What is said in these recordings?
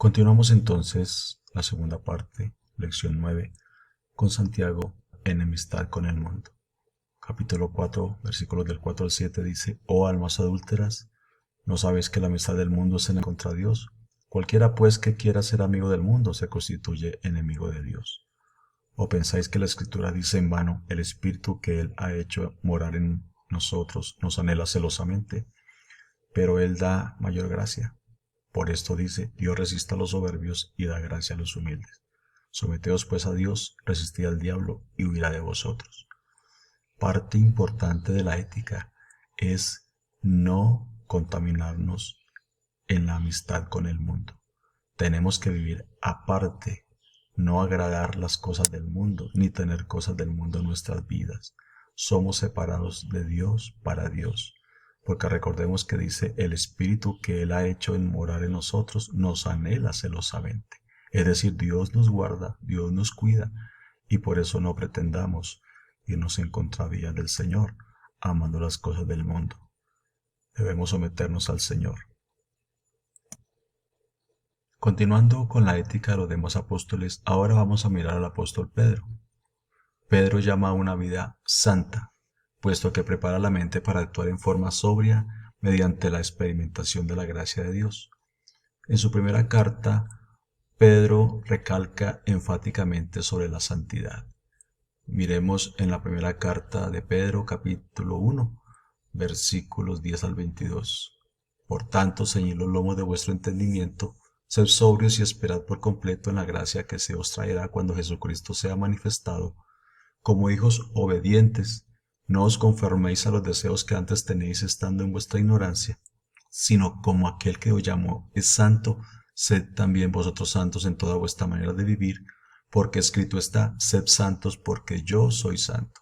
Continuamos entonces la segunda parte, lección 9, con Santiago, enemistad con el mundo. Capítulo 4, versículos del 4 al 7 dice: Oh almas adúlteras, ¿no sabéis que la amistad del mundo es enemigo contra Dios? Cualquiera pues que quiera ser amigo del mundo se constituye enemigo de Dios. ¿O pensáis que la Escritura dice en vano, el Espíritu que Él ha hecho morar en nosotros nos anhela celosamente? Pero Él da mayor gracia. Por esto dice: Dios resiste a los soberbios y da gracia a los humildes. Someteos pues a Dios, resistid al diablo y huirá de vosotros. Parte importante de la ética es no contaminarnos en la amistad con el mundo. Tenemos que vivir aparte, no agradar las cosas del mundo, ni tener cosas del mundo en nuestras vidas. Somos separados de Dios para Dios. Porque recordemos que dice: el Espíritu que Él ha hecho en morar en nosotros nos anhela celosamente. Es decir, Dios nos guarda, Dios nos cuida, y por eso no pretendamos irnos en contravía del Señor, amando las cosas del mundo. Debemos someternos al Señor. Continuando con la ética de los demás apóstoles, ahora vamos a mirar al apóstol Pedro. Pedro llama a una vida santa, puesto que prepara la mente para actuar en forma sobria mediante la experimentación de la gracia de Dios. En su primera carta, Pedro recalca enfáticamente sobre la santidad. Miremos en la primera carta de Pedro, capítulo 1, versículos 10 al 22. Por tanto, ceñid los lomos de vuestro entendimiento, sed sobrios y esperad por completo en la gracia que se os traerá cuando Jesucristo sea manifestado. Como hijos obedientes, no os conforméis a los deseos que antes tenéis estando en vuestra ignorancia, sino como aquel que os llamó es santo, sed también vosotros santos en toda vuestra manera de vivir, porque escrito está: sed santos porque yo soy santo.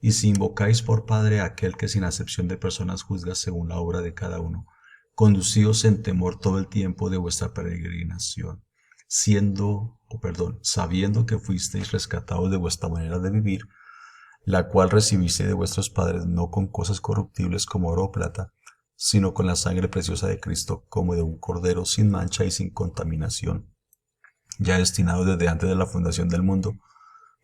Y si invocáis por Padre a aquel que sin acepción de personas juzga según la obra de cada uno, conducíos en temor todo el tiempo de vuestra peregrinación, sabiendo que fuisteis rescatados de vuestra manera de vivir, la cual recibisteis de vuestros padres, no con cosas corruptibles como oro o plata, sino con la sangre preciosa de Cristo, como de un cordero sin mancha y sin contaminación, ya destinado desde antes de la fundación del mundo,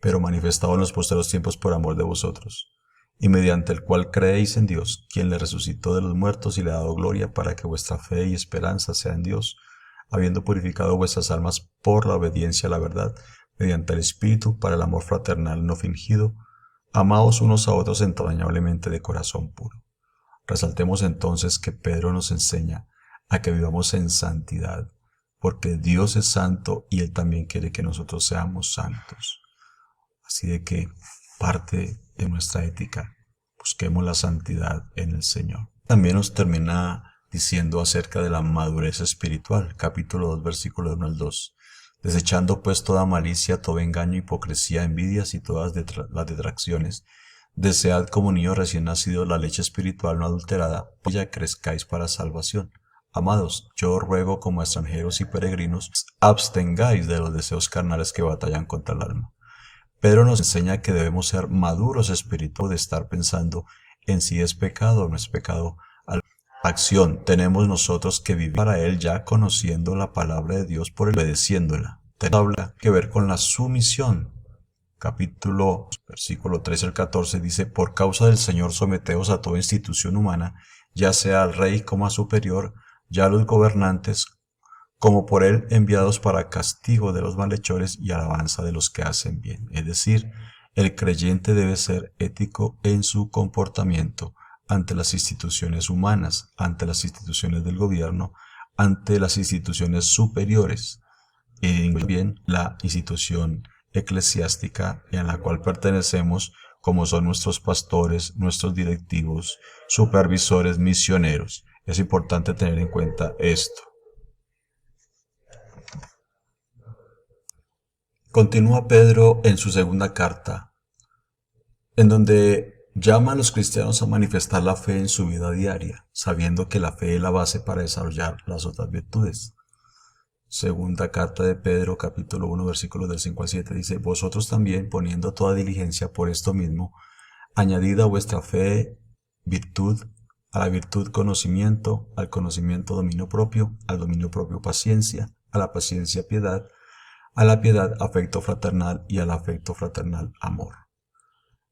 pero manifestado en los posteros tiempos por amor de vosotros, y mediante el cual creéis en Dios, quien le resucitó de los muertos y le ha dado gloria, para que vuestra fe y esperanza sea en Dios, habiendo purificado vuestras almas por la obediencia a la verdad, mediante el Espíritu, para el amor fraternal no fingido, amaos unos a otros entrañablemente de corazón puro. Resaltemos entonces que Pedro nos enseña a que vivamos en santidad, porque Dios es santo y Él también quiere que nosotros seamos santos. Así de que parte de nuestra ética, busquemos la santidad en el Señor. También nos termina diciendo acerca de la madurez espiritual, capítulo 2, versículo 1 al 2. Desechando pues toda malicia, todo engaño, hipocresía, envidias y todas las detracciones, desead como niños recién nacidos la leche espiritual no adulterada, pues ya crezcáis para salvación. Amados, yo os ruego como extranjeros y peregrinos, abstengáis de los deseos carnales que batallan contra el alma. Pedro nos enseña que debemos ser maduros espiritualmente, de estar pensando en si es pecado o no es pecado. Acción, tenemos nosotros que vivir para Él ya conociendo la palabra de Dios por obedeciéndola. Habla que ver con la sumisión. Capítulo, versículo 13 al 14 dice: por causa del Señor someteos a toda institución humana, ya sea al rey como a superior, ya a los gobernantes, como por Él enviados para castigo de los malhechores y alabanza de los que hacen bien. Es decir, el creyente debe ser ético en su comportamiento ante las instituciones humanas, ante las instituciones del gobierno, ante las instituciones superiores, y también la institución eclesiástica en la cual pertenecemos, como son nuestros pastores, nuestros directivos, supervisores, misioneros. Es importante tener en cuenta esto. Continúa Pedro en su segunda carta, en donde llama a los cristianos a manifestar la fe en su vida diaria, sabiendo que la fe es la base para desarrollar las otras virtudes. Segunda carta de Pedro, capítulo 1, versículos del 5 al 7, dice: vosotros también, poniendo toda diligencia por esto mismo, añadid a vuestra fe virtud, a la virtud conocimiento, al conocimiento dominio propio, al dominio propio paciencia, a la paciencia piedad, a la piedad afecto fraternal y al afecto fraternal amor.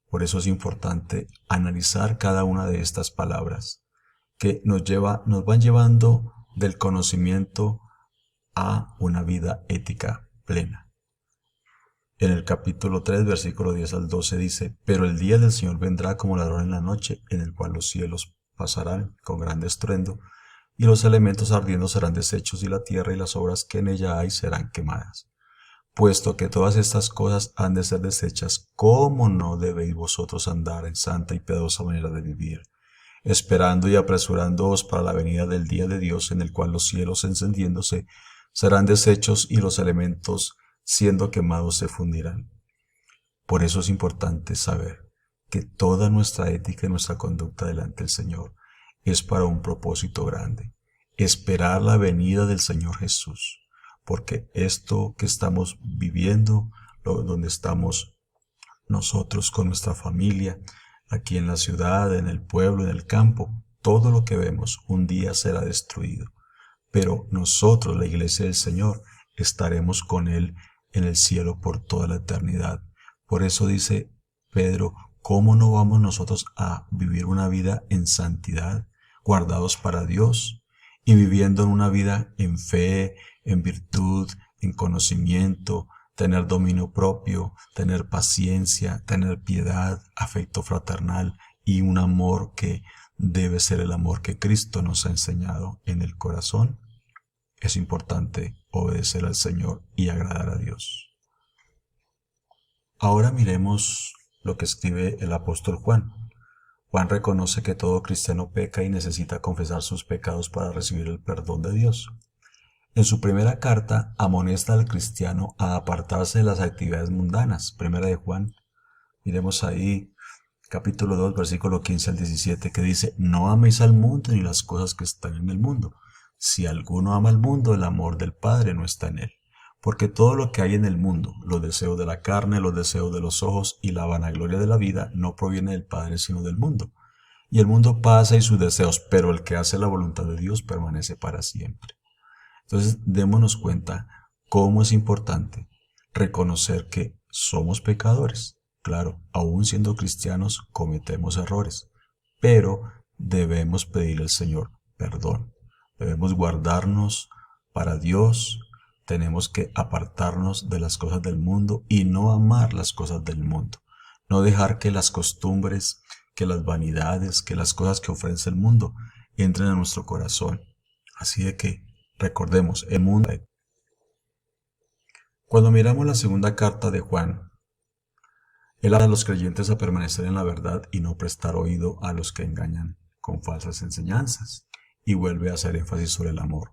Por eso es importante analizar cada una de estas palabras que nos van llevando del conocimiento a una vida ética plena. En el capítulo 3, versículo 10 al 12 dice: Pero el día del Señor vendrá como ladrón en la noche, en el cual los cielos pasarán con gran estruendo, y los elementos ardiendo serán deshechos, y la tierra y las obras que en ella hay serán quemadas. Puesto que todas estas cosas han de ser deshechas, ¿cómo no debéis vosotros andar en santa y piadosa manera de vivir, esperando y apresurándoos para la venida del día de Dios, en el cual los cielos encendiéndose serán deshechos y los elementos siendo quemados se fundirán? Por eso es importante saber que toda nuestra ética y nuestra conducta delante del Señor es para un propósito grande: esperar la venida del Señor Jesús. Porque esto que estamos viviendo, donde estamos nosotros con nuestra familia, aquí en la ciudad, en el pueblo, en el campo, todo lo que vemos un día será destruido. Pero nosotros, la iglesia del Señor, estaremos con Él en el cielo por toda la eternidad. Por eso dice Pedro: ¿cómo no vamos nosotros a vivir una vida en santidad, guardados para Dios y viviendo en una vida en fe, en virtud, en conocimiento, tener dominio propio, tener paciencia, tener piedad, afecto fraternal y un amor que debe ser el amor que Cristo nos ha enseñado en el corazón? Es importante obedecer al Señor y agradar a Dios. Ahora miremos lo que escribe el apóstol Juan. Juan reconoce que todo cristiano peca y necesita confesar sus pecados para recibir el perdón de Dios. En su primera carta amonesta al cristiano a apartarse de las actividades mundanas. Primera de Juan, miremos ahí, capítulo 2, versículo 15 al 17, que dice: No améis al mundo ni las cosas que están en el mundo. Si alguno ama al mundo, el amor del Padre no está en él. Porque todo lo que hay en el mundo, los deseos de la carne, los deseos de los ojos y la vanagloria de la vida, no proviene del Padre sino del mundo. Y el mundo pasa y sus deseos, pero el que hace la voluntad de Dios permanece para siempre. Entonces, démonos cuenta cómo es importante reconocer que somos pecadores. Claro, aún siendo cristianos cometemos errores, pero debemos pedirle al Señor perdón. Debemos guardarnos para Dios. Tenemos que apartarnos de las cosas del mundo y no amar las cosas del mundo. No dejar que las costumbres, que las vanidades, que las cosas que ofrece el mundo entren a nuestro corazón. Así de que recordemos, el mundo. Cuando miramos la segunda carta de Juan, él habla a los creyentes a permanecer en la verdad y no prestar oído a los que engañan con falsas enseñanzas, y vuelve a hacer énfasis sobre el amor.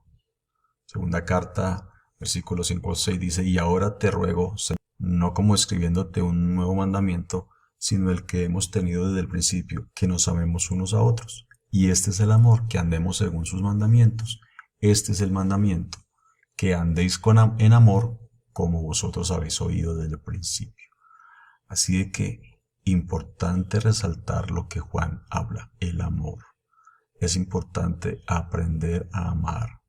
Segunda carta, versículos 5 al 6 dice: Y ahora te ruego, Señor, no como escribiéndote un nuevo mandamiento, sino el que hemos tenido desde el principio, que nos amemos unos a otros. Y este es el amor, que andemos según sus mandamientos. Este es el mandamiento, que andéis en amor, como vosotros habéis oído desde el principio. Así de que, importante resaltar lo que Juan habla, el amor. Es importante aprender a amar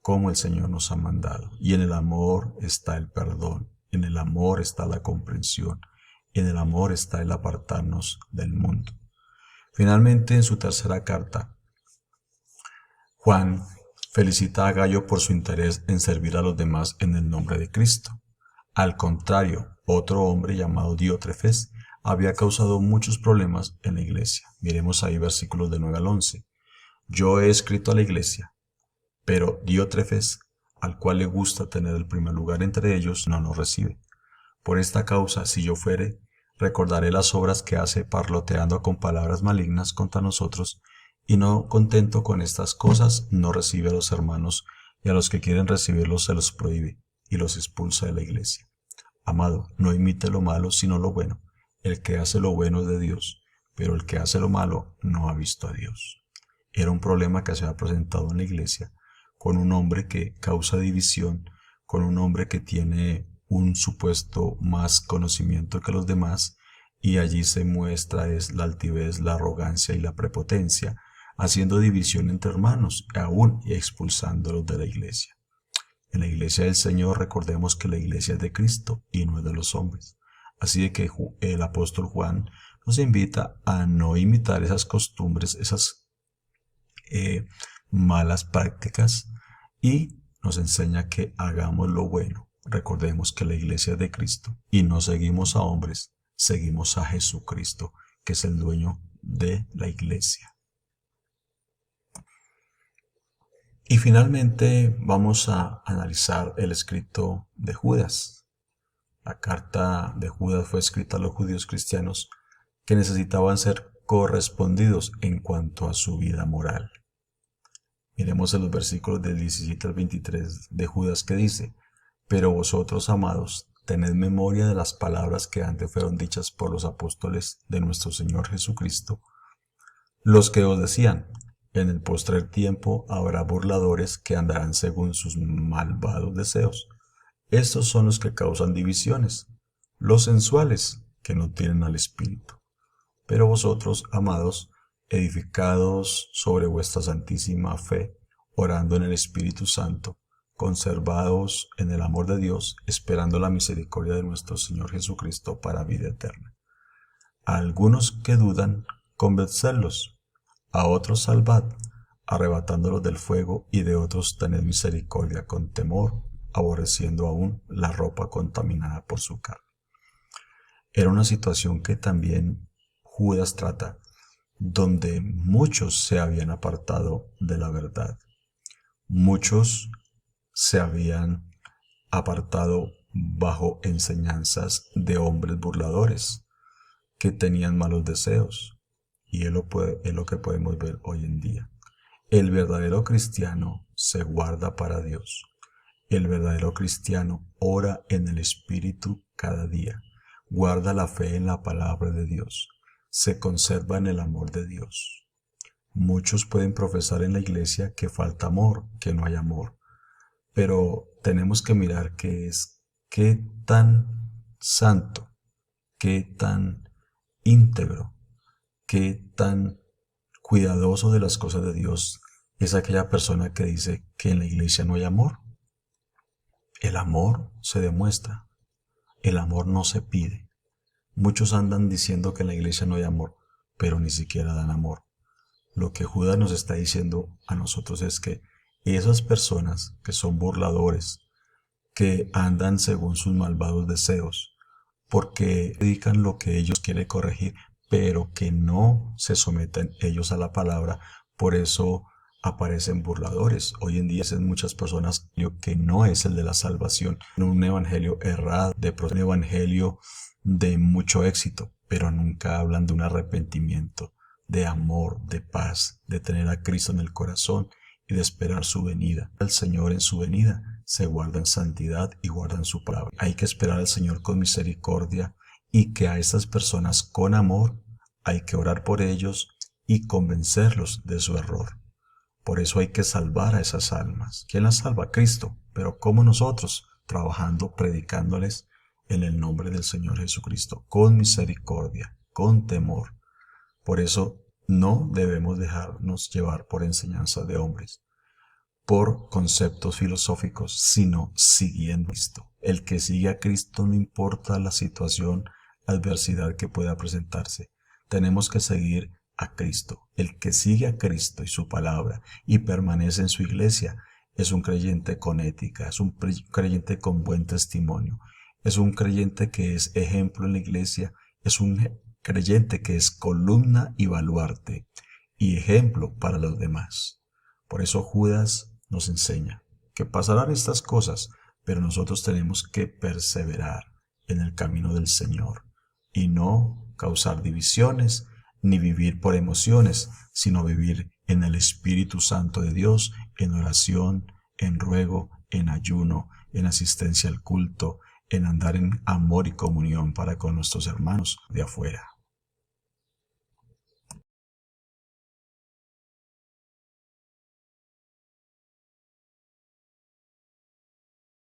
como el Señor nos ha mandado. Y en el amor está el perdón, en el amor está la comprensión, en el amor está el apartarnos del mundo. Finalmente, en su tercera carta, Juan felicita a Gayo por su interés en servir a los demás en el nombre de Cristo. Al contrario, otro hombre llamado Diótrefes había causado muchos problemas en la iglesia. Miremos ahí versículos de 9 al 11. Yo he escrito a la iglesia, pero Diótrefes, al cual le gusta tener el primer lugar entre ellos, no nos recibe. Por esta causa, si yo fuere, recordaré las obras que hace parloteando con palabras malignas contra nosotros, y no contento con estas cosas, no recibe a los hermanos, y a los que quieren recibirlos se los prohíbe, y los expulsa de la iglesia. Amado, no imite lo malo, sino lo bueno. El que hace lo bueno es de Dios, pero el que hace lo malo no ha visto a Dios. Era un problema que se había presentado en la iglesia, con un hombre que causa división, con un hombre que tiene un supuesto más conocimiento que los demás, y allí se muestra es la altivez, la arrogancia y la prepotencia, haciendo división entre hermanos, aún expulsándolos de la iglesia. En la iglesia del Señor recordemos que la iglesia es de Cristo y no es de los hombres. Así de que el apóstol Juan nos invita a no imitar esas costumbres, esas malas prácticas, y nos enseña que hagamos lo bueno. Recordemos que la iglesia es de Cristo y no seguimos a hombres, seguimos a Jesucristo, que es el dueño de la iglesia. Y finalmente vamos a analizar el escrito de Judas. La carta de Judas fue escrita a los judíos cristianos que necesitaban ser correspondidos en cuanto a su vida moral. Miremos en los versículos del 17 al 23 de Judas, que dice: pero vosotros, amados, tened memoria de las palabras que antes fueron dichas por los apóstoles de nuestro Señor Jesucristo, los que os decían: en el postrer tiempo habrá burladores que andarán según sus malvados deseos. Estos son los que causan divisiones, los sensuales, que no tienen al Espíritu. Pero vosotros, amados, edificados sobre vuestra santísima fe, orando en el Espíritu Santo, conservados en el amor de Dios, esperando la misericordia de nuestro Señor Jesucristo para vida eterna. A algunos que dudan, convencedlos; a otros salvad, arrebatándolos del fuego; y de otros tened misericordia con temor, aborreciendo aún la ropa contaminada por su carne. Era una situación que también Judas trata, donde muchos se habían apartado de la verdad. Muchos se habían apartado bajo enseñanzas de hombres burladores que tenían malos deseos. Y es lo que podemos ver hoy en día. El verdadero cristiano se guarda para Dios. El verdadero cristiano ora en el Espíritu cada día. Guarda la fe en la palabra de Dios. Se conserva en el amor de Dios. Muchos pueden profesar en la iglesia que falta amor, que no hay amor. Pero tenemos que mirar qué tan santo, qué tan íntegro, qué tan cuidadoso de las cosas de Dios es aquella persona que dice que en la iglesia no hay amor. El amor se demuestra, el amor no se pide. Muchos andan diciendo que en la iglesia no hay amor, pero ni siquiera dan amor. Lo que Judas nos está diciendo a nosotros es que esas personas que son burladores, que andan según sus malvados deseos, porque dedican lo que ellos quieren corregir, pero que no se someten ellos a la palabra, por eso aparecen burladores. Hoy en día hay muchas personas que no es el de la salvación, un evangelio errado, un evangelio de mucho éxito, pero nunca hablan de un arrepentimiento, de amor, de paz, de tener a Cristo en el corazón y de esperar su venida. El Señor en su venida se guarda en santidad y guardan su palabra. Hay que esperar al Señor con misericordia, y que a estas personas con amor hay que orar por ellos y convencerlos de su error. Por eso hay que salvar a esas almas. ¿Quién las salva? Cristo. Pero ¿cómo nosotros? Trabajando, predicándoles en el nombre del Señor Jesucristo, con misericordia, con temor. Por eso no debemos dejarnos llevar por enseñanzas de hombres, por conceptos filosóficos, sino siguiendo a Cristo. El que sigue a Cristo, no importa la situación, adversidad que pueda presentarse, tenemos que seguir a Cristo. El que sigue a Cristo y su palabra y permanece en su iglesia es un creyente con ética, es un creyente con buen testimonio, es un creyente que es ejemplo en la iglesia, es un creyente que es columna y baluarte y ejemplo para los demás. Por eso Judas nos enseña que pasarán estas cosas, pero nosotros tenemos que perseverar en el camino del Señor y no causar divisiones ni vivir por emociones, sino vivir en el Espíritu Santo de Dios, en oración, en ruego, en ayuno, en asistencia al culto, en andar en amor y comunión para con nuestros hermanos de afuera.